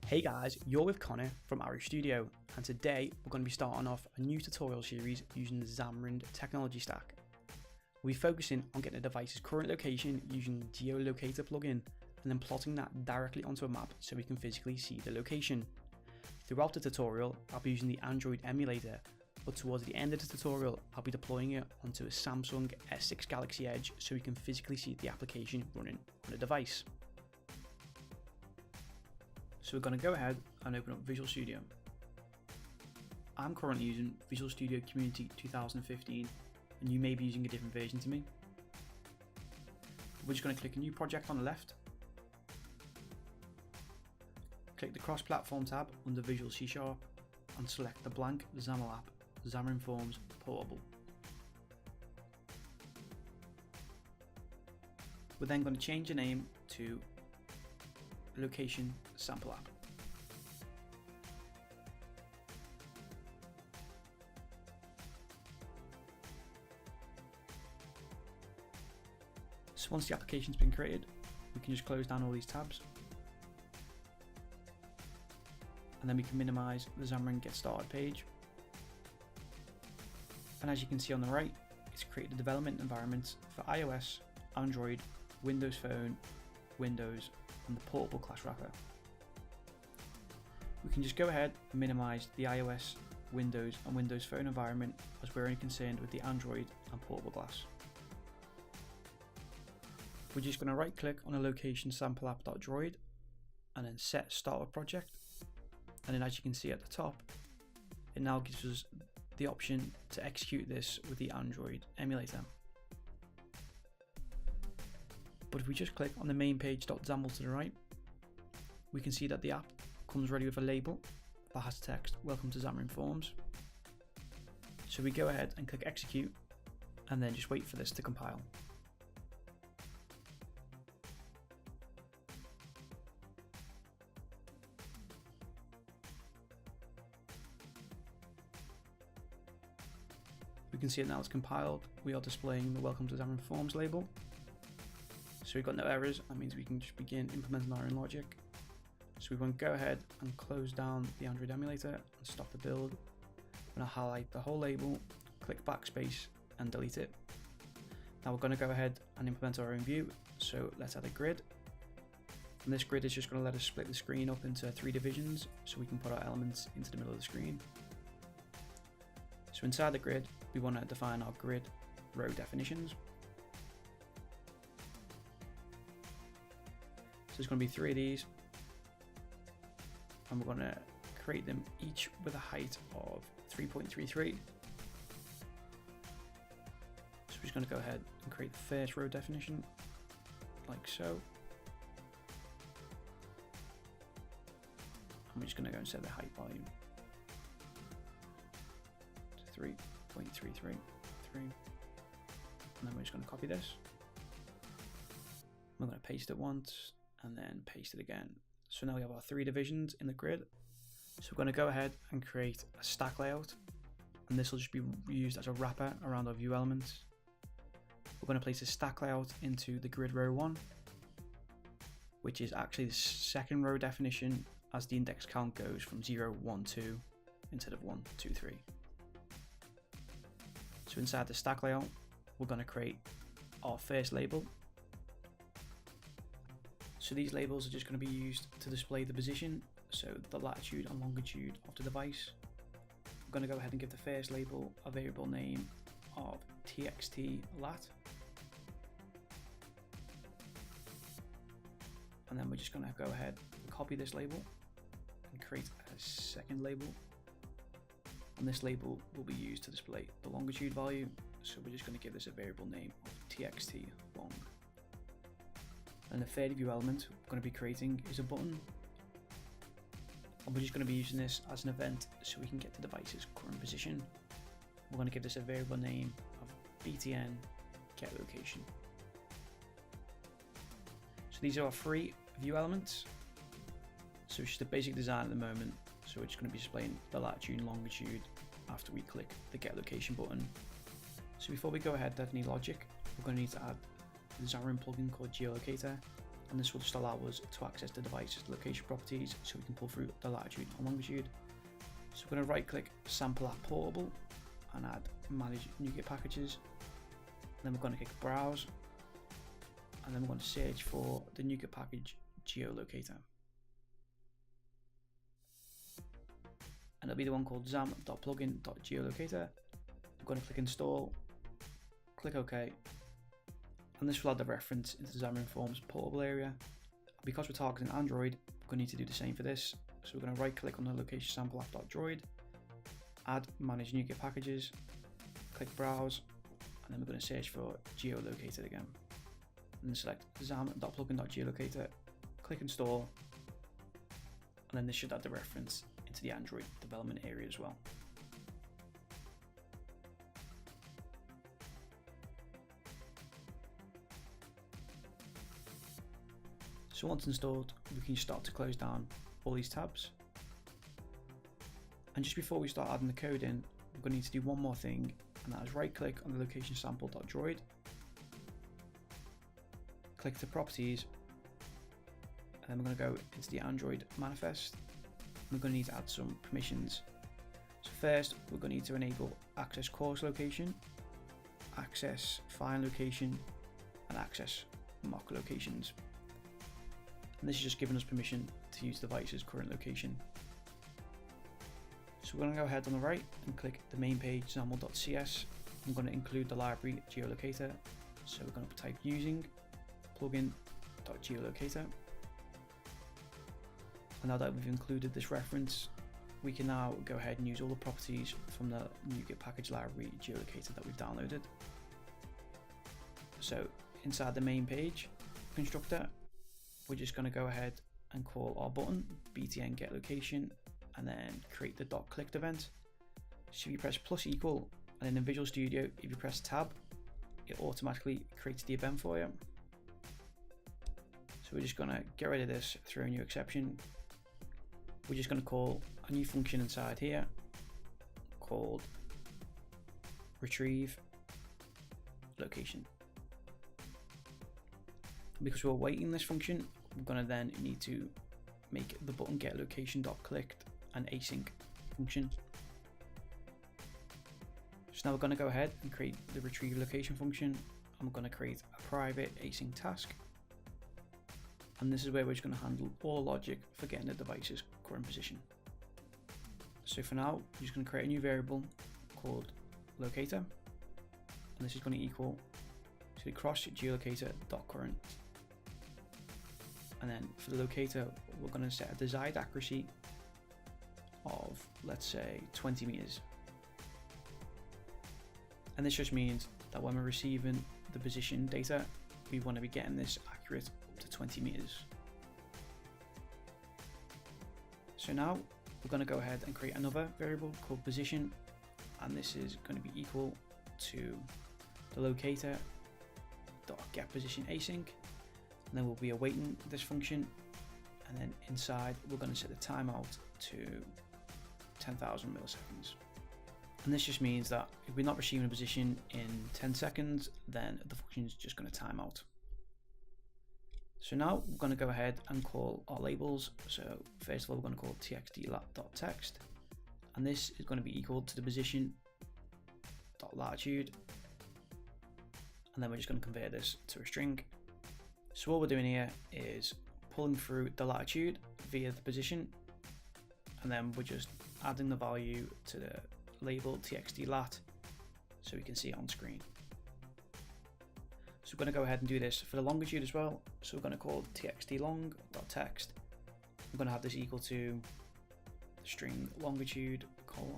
Hey guys, you're with Connor from Irish Studio, and today we're going to be starting off a new tutorial series using the Xamarin technology stack. We'll be focusing on getting a device's current location using the geolocator plugin and then plotting that directly onto a map so we can physically see the location. Throughout the tutorial, I'll be using the Android emulator, but towards the end of the tutorial, I'll be deploying it onto a Samsung S6 Galaxy Edge so we can physically see the application running on the device. So we're going to go ahead and open up Visual Studio. I'm currently using Visual Studio Community 2015, and you may be using a different version to me. We're just going to click a new project on the left. Click the cross-platform tab under Visual C# and select the blank XAML app, Xamarin Forms Portable. We're then going to change the name to Location Sample App. So once the application's been created, we can just close down all these tabs, and then we can minimize the Xamarin Get Started page. And as you can see on the right, it's created a development environment for iOS, Android, Windows Phone, Windows, and the portable class wrapper. We can just go ahead and minimize the iOS, Windows, and Windows Phone environment as we're only concerned with the Android and portable glass. We're just going to right click on a location sample app.droid and then set start a project, and then as you can see at the top, it now gives us the option to execute this with the Android emulator. But if we just click on the main page.xaml to the right, we can see that the app comes ready with a label that has text "Welcome to Xamarin Forms." So we go ahead and click execute and then just wait for this to compile. We can see it now it's compiled. We are displaying the Welcome to Xamarin Forms label. So we've got no errors, that means we can just begin implementing our own logic. So we want to go ahead and close down the Android emulator and stop the build. I'm going to highlight the whole label, click backspace and delete it. Now we're going to go ahead and implement our own view. So let's add a grid. And this grid is just going to let us split the screen up into 3 divisions so we can put our elements into the middle of the screen. So inside the grid, we want to define our grid row definitions. So there's going to be 3 of these, and we're going to create them each with a height of 3.33. So we're just going to go ahead and create the first row definition, like so. And we're just going to go and set the height value to 3.333, and then we're just going to copy this. I'm going to paste it once and then paste it again. So now we have our 3 divisions in the grid. So we're going to go ahead and create a stack layout, and this will just be used as a wrapper around our view elements. We're going to place a stack layout into the grid row 1, which is actually the second row definition as the index count goes from 0, 1, 2 instead of 1, 2, 3. So inside the stack layout, we're going to create our first label. So these labels are just going to be used to display the position, so the latitude and longitude of the device. I'm going to go ahead and give the first label a variable name of txt_lat. And then we're just going to go ahead and copy this label and create a second label. And this label will be used to display the longitude value, so we're just going to give this a variable name of txt_long. And the third view element we're going to be creating is a button, and we're just going to be using this as an event so we can get the device's current position. We're going to give this a variable name of btn get location. So these are our 3 view elements. So it's just a basic design at the moment. So we're just going to be displaying the latitude and longitude after we click the get location button. So before we go ahead with any logic, we're going to need to add the Xamarin plugin called Geolocator. and this will just allow us to access the device's location properties so we can pull through the latitude and longitude. So we're going to right click Sample App Portable and add Manage NuGet Packages. Then we're going to click Browse, and then we're going to search for the NuGet package geolocator. And it'll be the one called xam.plugin.geolocator. I'm going to click Install, click OK, and this will add the reference into the Xamarin Forms portable area. Because we're targeting Android, we're going to need to do the same for this. So we're going to right click on the location sample app.droid, add Manage NuGet Packages, click Browse, and then we're going to search for geolocator again. And then select xam.plugin.geolocator, click Install, and then this should add the reference into the Android development area as well. So once installed, we can start to close down all these tabs. And just before we start adding the code in, we're going to need to do one more thing, and that is right click on the location sample.droid, click to properties, and then we're going to go into the Android manifest. We're going to need to add some permissions. So first, we're going to need to enable access course location, access file location, and access mock locations. And this is just giving us permission to use the device's current location. So we're going to go ahead on the right and click the main page xaml.cs. I'm going to include the library geolocator. So we're going to type using plugin.geolocator. And now that we've included this reference, we can now go ahead and use all the properties from the NuGet package library geolocator that we've downloaded. So inside the main page constructor, we're just going to go ahead and call our button btn get location, and then create the .clicked event. So if you press += and then in Visual Studio, if you press tab, it automatically creates the event for you. So we're just going to get rid of this, throw a new exception. We're just going to call a new function inside here called retrieve location. Because we're awaiting this function, we're going to then need to make the button get location.clicked an async function. So now we're going to go ahead and create the retrieve location function. I'm going to create a private async task, and this is where we're just going to handle all logic for getting the device's current position. So for now, we're just going to create a new variable called locator, and this is going to equal to the cross geolocator.current. And then for the locator, we're going to set a desired accuracy of, let's say, 20 meters. And this just means that when we're receiving the position data, we want to be getting this accurate up to 20 meters. So now we're going to go ahead and create another variable called position, and this is going to be equal to the locator.getPositionAsync. And then we'll be awaiting this function, and then inside we're going to set the timeout to 10,000 milliseconds. And this just means that if we're not receiving a position in 10 seconds, then the function is just going to time out. So now we're going to go ahead and call our labels. So first of all, we're going to call txd.text, and this is going to be equal to the position.latitude, and then we're just going to convert this to a string. So what we're doing here is pulling through the latitude via the position, and then we're just adding the value to the label txd.lat so we can see it on screen. So we're going to go ahead and do this for the longitude as well. So we're going to call txdlong.text. I'm going to have this equal to the string longitude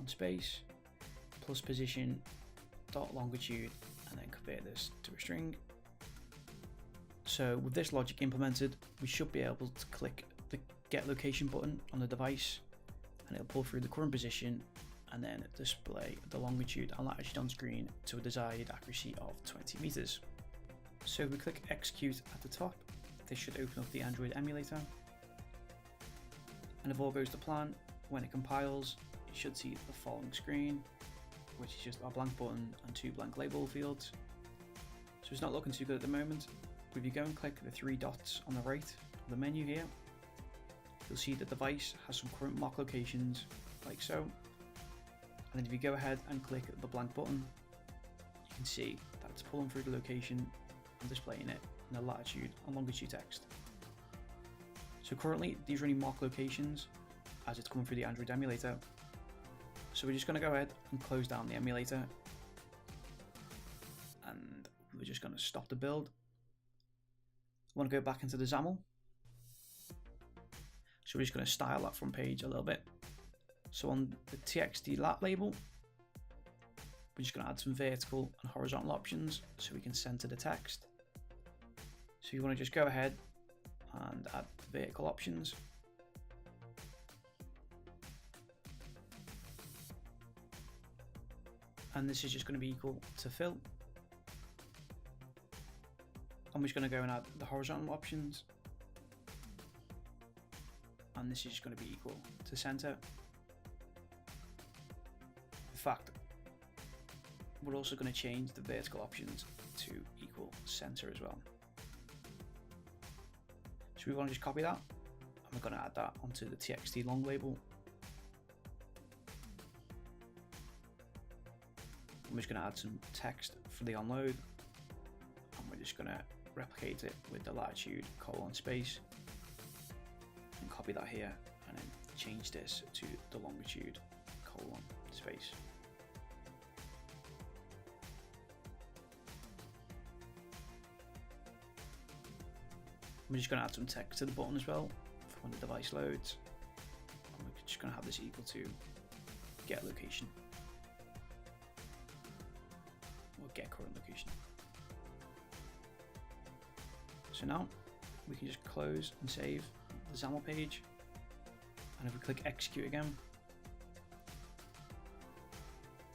:space plus position.longitude, and then convert this to a string. So with this logic implemented, we should be able to click the get location button on the device, and it'll pull through the current position and then display the longitude and latitude on screen to a desired accuracy of 20 meters. So if we click execute at the top, this should open up the Android emulator. And if all goes to plan, when it compiles, you should see the following screen, which is just our blank button and 2 blank label fields. So it's not looking too good at the moment, If you go and click the 3 dots on the right of the menu here, you'll see the device has some current mark locations, like so. And then if you go ahead and click the blank button, you can see that it's pulling through the location and displaying it in the latitude and longitude text. So currently these are only marked locations as it's coming through the Android emulator. So we're just going to go ahead and close down the emulator, and we're just going to stop the build. I want to go back into the XAML. So we're just going to style that front page a little bit. So on the TXT lat label, we're just going to add some vertical and horizontal options so we can center the text. So you want to just go ahead and add the vertical options. And this is just going to be equal to fill. I'm just going to go and add the horizontal options. And this is just going to be equal to center. In fact, we're also going to change the vertical options to equal center as well. So we want to just copy that, and we're going to add that onto the TXT long label. I'm just going to add some text for the onload, and we're just going to replicate it with the latitude colon space, and copy that here, and then change this to the longitude colon space. I'm just going to add some text to the button as well for when the device loads. And we're just going to have this equal to get location, or get current location. So now we can just close and save the XAML page, and if we click execute again,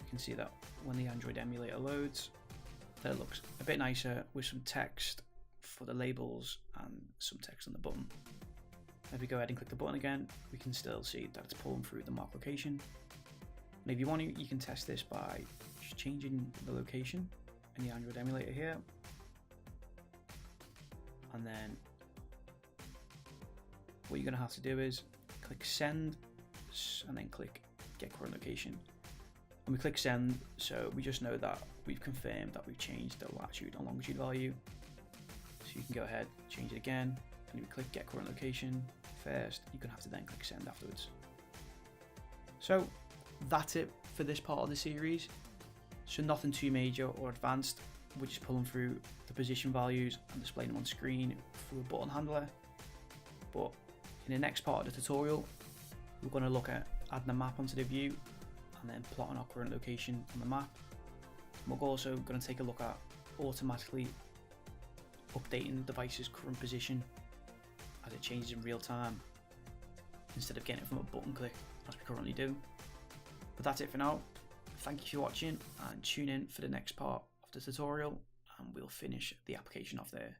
we can see that when the Android emulator loads, that it looks a bit nicer with some text for the labels and some text on the button. If we go ahead and click the button again, we can still see that it's pulling through the mark location. And if you want to, you can test this by just changing the location in the Android emulator here, and then what you're going to have to do is click send and then click get current location. And we click send, so we just know that we've confirmed that we've changed the latitude and longitude value. So you can go ahead, change it again, and if you click get current location first, you're going to have to then click send afterwards. So that's it for this part of the series. So nothing too major or advanced. We're just pulling through the position values and displaying them on screen through a button handler. But in the next part of the tutorial, we're going to look at adding a map onto the view and then plotting our current location on the map. We're also going to take a look at automatically updating the device's current position as it changes in real time, instead of getting it from a button click as we currently do. But that's it for now. Thank you for watching, and tune in for the next part of the tutorial, and we'll finish the application off there.